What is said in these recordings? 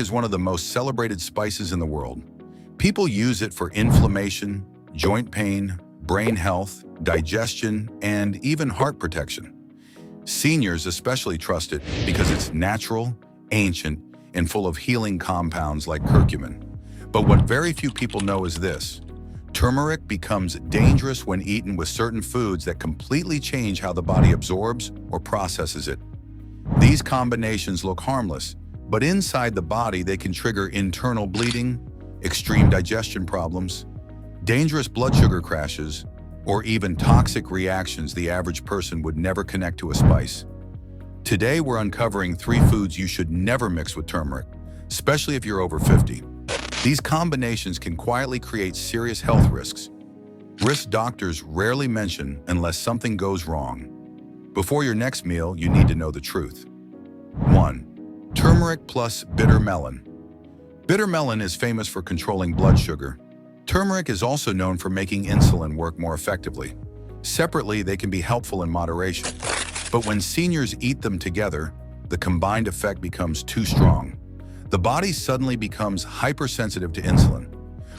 is one of the most celebrated spices in the world. People use it for inflammation, joint pain, brain health, digestion, and even heart protection. Seniors especially trust it because it's natural, ancient, and full of healing compounds like curcumin. But what very few people know is this: turmeric becomes dangerous when eaten with certain foods that completely change how the body absorbs or processes it. These combinations look harmless, but inside the body they can trigger internal bleeding, extreme digestion problems, dangerous blood sugar crashes, or even toxic reactions the average person would never connect to a spice. Today we're uncovering 3 foods you should never mix with turmeric, especially if you're over 50. These combinations can quietly create serious health risks doctors rarely mention unless something goes wrong. Before your next meal, you need to know the truth. 1. Turmeric plus bitter melon. Bitter melon is famous for controlling blood sugar. Turmeric is also known for making insulin work more effectively. Separately, they can be helpful in moderation. But when seniors eat them together, the combined effect becomes too strong. The body suddenly becomes hypersensitive to insulin,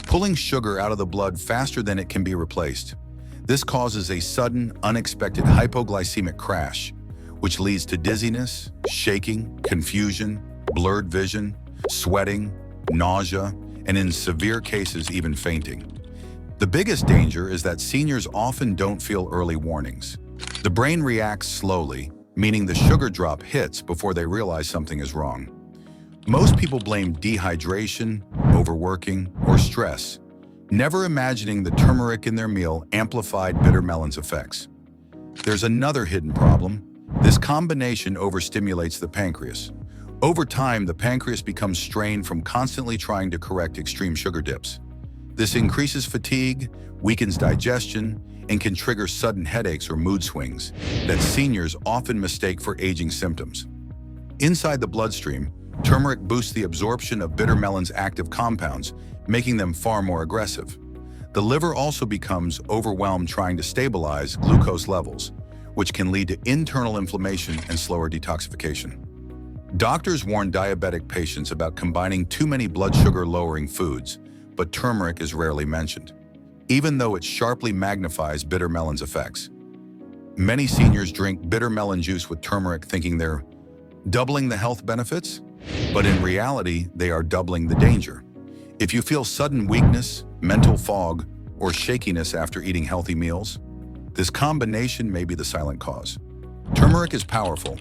pulling sugar out of the blood faster than it can be replaced. This causes a sudden, unexpected hypoglycemic crash, which leads to dizziness, shaking, confusion, blurred vision, sweating, nausea, and in severe cases, even fainting. The biggest danger is that seniors often don't feel early warnings. The brain reacts slowly, meaning the sugar drop hits before they realize something is wrong. Most people blame dehydration, overworking, or stress, never imagining the turmeric in their meal amplified bitter melon's effects. There's another hidden problem. This combination overstimulates the pancreas. Over time, the pancreas becomes strained from constantly trying to correct extreme sugar dips. This increases fatigue, weakens digestion, and can trigger sudden headaches or mood swings that seniors often mistake for aging symptoms. Inside the bloodstream, turmeric boosts the absorption of bitter melon's active compounds, making them far more aggressive. The liver also becomes overwhelmed trying to stabilize glucose levels, which can lead to internal inflammation and slower detoxification. Doctors warn diabetic patients about combining too many blood sugar-lowering foods, but turmeric is rarely mentioned, even though it sharply magnifies bitter melon's effects. Many seniors drink bitter melon juice with turmeric thinking they're doubling the health benefits, but in reality, they are doubling the danger. If you feel sudden weakness, mental fog, or shakiness after eating healthy meals, this combination may be the silent cause. Turmeric is powerful,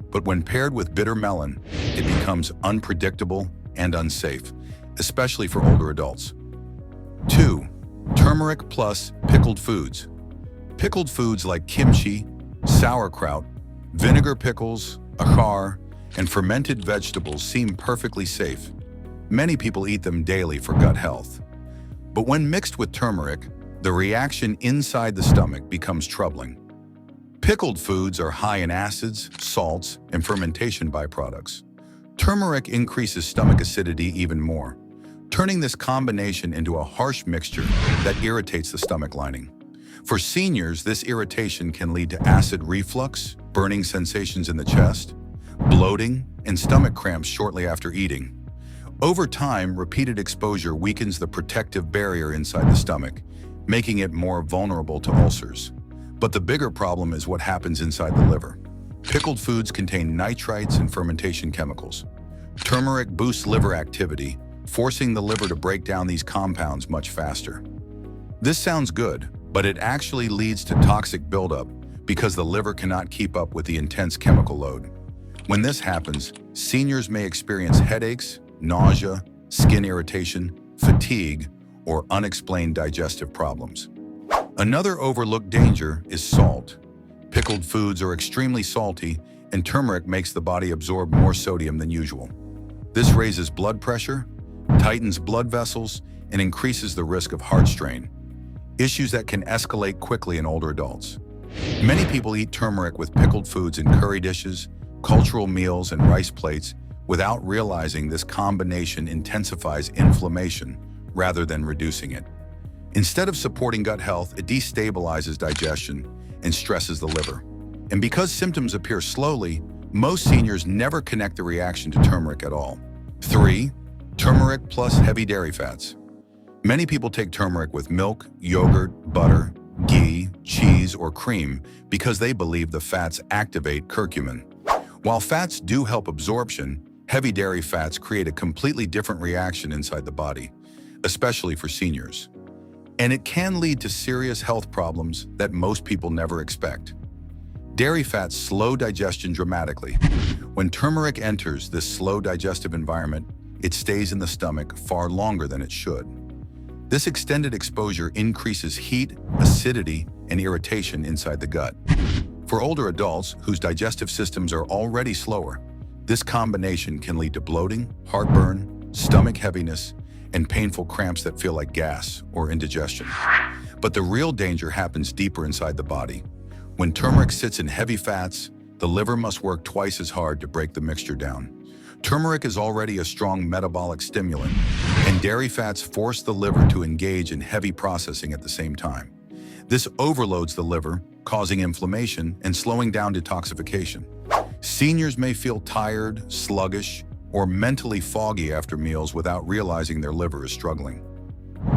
but when paired with bitter melon, it becomes unpredictable and unsafe, especially for older adults. 2. Turmeric plus pickled foods. Pickled foods like kimchi, sauerkraut, vinegar pickles, achar, and fermented vegetables seem perfectly safe. Many people eat them daily for gut health. But when mixed with turmeric, the reaction inside the stomach becomes troubling. Pickled foods are high in acids, salts, and fermentation byproducts. Turmeric increases stomach acidity even more, turning this combination into a harsh mixture that irritates the stomach lining. For seniors, this irritation can lead to acid reflux, burning sensations in the chest, bloating, and stomach cramps shortly after eating. Over time, repeated exposure weakens the protective barrier inside the stomach, making it more vulnerable to ulcers. But the bigger problem is what happens inside the liver. Pickled foods contain nitrites and fermentation chemicals. Turmeric boosts liver activity, forcing the liver to break down these compounds much faster. This sounds good, but it actually leads to toxic buildup because the liver cannot keep up with the intense chemical load. When this happens, seniors may experience headaches, nausea, skin irritation, fatigue, or unexplained digestive problems. Another overlooked danger is salt. Pickled foods are extremely salty, and turmeric makes the body absorb more sodium than usual. This raises blood pressure, tightens blood vessels, and increases the risk of heart strain, issues that can escalate quickly in older adults. Many people eat turmeric with pickled foods in curry dishes, cultural meals, and rice plates without realizing this combination intensifies inflammation rather than reducing it. Instead of supporting gut health, it destabilizes digestion and stresses the liver. And because symptoms appear slowly, most seniors never connect the reaction to turmeric at all. 3. Turmeric plus heavy dairy fats. Many people take turmeric with milk, yogurt, butter, ghee, cheese, or cream because they believe the fats activate curcumin. While fats do help absorption, heavy dairy fats create a completely different reaction inside the body, especially for seniors. And it can lead to serious health problems that most people never expect. Dairy fats slow digestion dramatically. When turmeric enters this slow digestive environment, it stays in the stomach far longer than it should. This extended exposure increases heat, acidity, and irritation inside the gut. For older adults whose digestive systems are already slower, this combination can lead to bloating, heartburn, stomach heaviness, and painful cramps that feel like gas or indigestion. But the real danger happens deeper inside the body. When turmeric sits in heavy fats, the liver must work twice as hard to break the mixture down. Turmeric is already a strong metabolic stimulant, and dairy fats force the liver to engage in heavy processing at the same time. This overloads the liver, causing inflammation and slowing down detoxification. Seniors may feel tired, sluggish, or mentally foggy after meals without realizing their liver is struggling.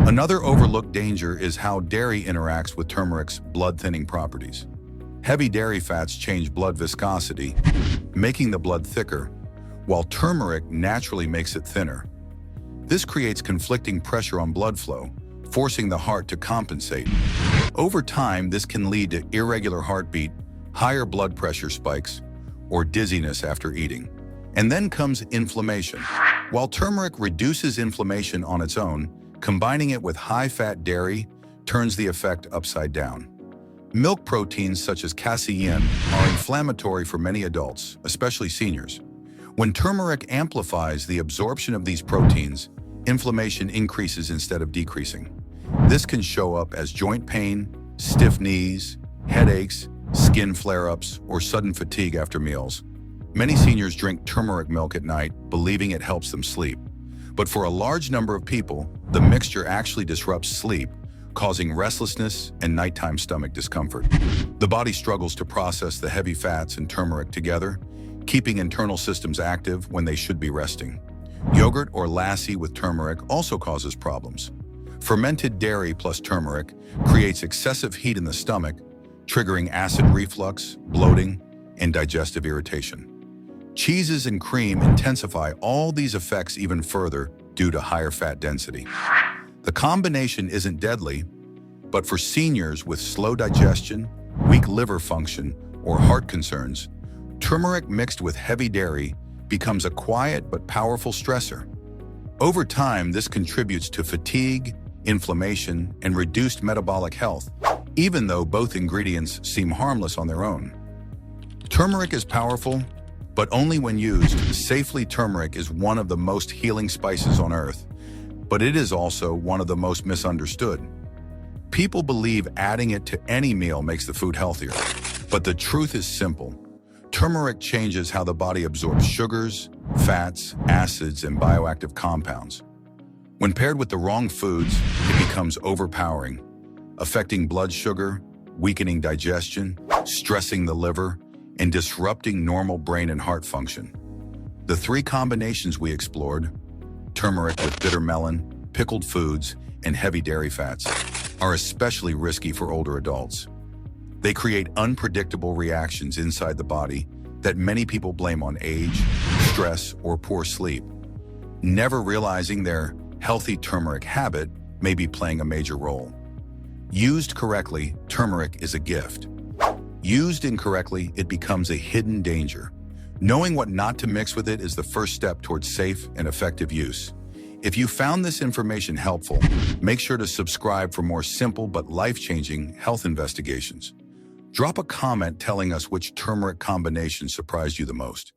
Another overlooked danger is how dairy interacts with turmeric's blood-thinning properties. Heavy dairy fats change blood viscosity, making the blood thicker, while turmeric naturally makes it thinner. This creates conflicting pressure on blood flow, forcing the heart to compensate. Over time, this can lead to irregular heartbeat, higher blood pressure spikes, or dizziness after eating. And then comes inflammation. While turmeric reduces inflammation on its own, combining it with high-fat dairy turns the effect upside down. Milk proteins such as casein are inflammatory for many adults, especially seniors. When turmeric amplifies the absorption of these proteins, inflammation increases instead of decreasing. This can show up as joint pain, stiff knees, headaches, skin flare-ups, or sudden fatigue after meals. Many seniors drink turmeric milk at night, believing it helps them sleep. But for a large number of people, the mixture actually disrupts sleep, causing restlessness and nighttime stomach discomfort. The body struggles to process the heavy fats and turmeric together, keeping internal systems active when they should be resting. Yogurt or lassi with turmeric also causes problems. Fermented dairy plus turmeric creates excessive heat in the stomach, triggering acid reflux, bloating, and digestive irritation. Cheeses and cream intensify all these effects even further due to higher fat density. The combination isn't deadly, but for seniors with slow digestion, weak liver function, or heart concerns, turmeric mixed with heavy dairy becomes a quiet but powerful stressor. Over time, this contributes to fatigue, inflammation, and reduced metabolic health, even though both ingredients seem harmless on their own. Turmeric is powerful, but only when used safely. Turmeric is one of the most healing spices on earth, but it is also one of the most misunderstood. People believe adding it to any meal makes the food healthier, but the truth is simple. Turmeric changes how the body absorbs sugars, fats, acids, and bioactive compounds. When paired with the wrong foods, it becomes overpowering, affecting blood sugar, weakening digestion, stressing the liver, and disrupting normal brain and heart function. The three combinations we explored, turmeric with bitter melon, pickled foods, and heavy dairy fats, are especially risky for older adults. They create unpredictable reactions inside the body that many people blame on age, stress, or poor sleep, never realizing their healthy turmeric habit may be playing a major role. Used correctly, turmeric is a gift. Used incorrectly, it becomes a hidden danger. Knowing what not to mix with it is the first step towards safe and effective use. If you found this information helpful, make sure to subscribe for more simple but life-changing health investigations. Drop a comment telling us which turmeric combination surprised you the most.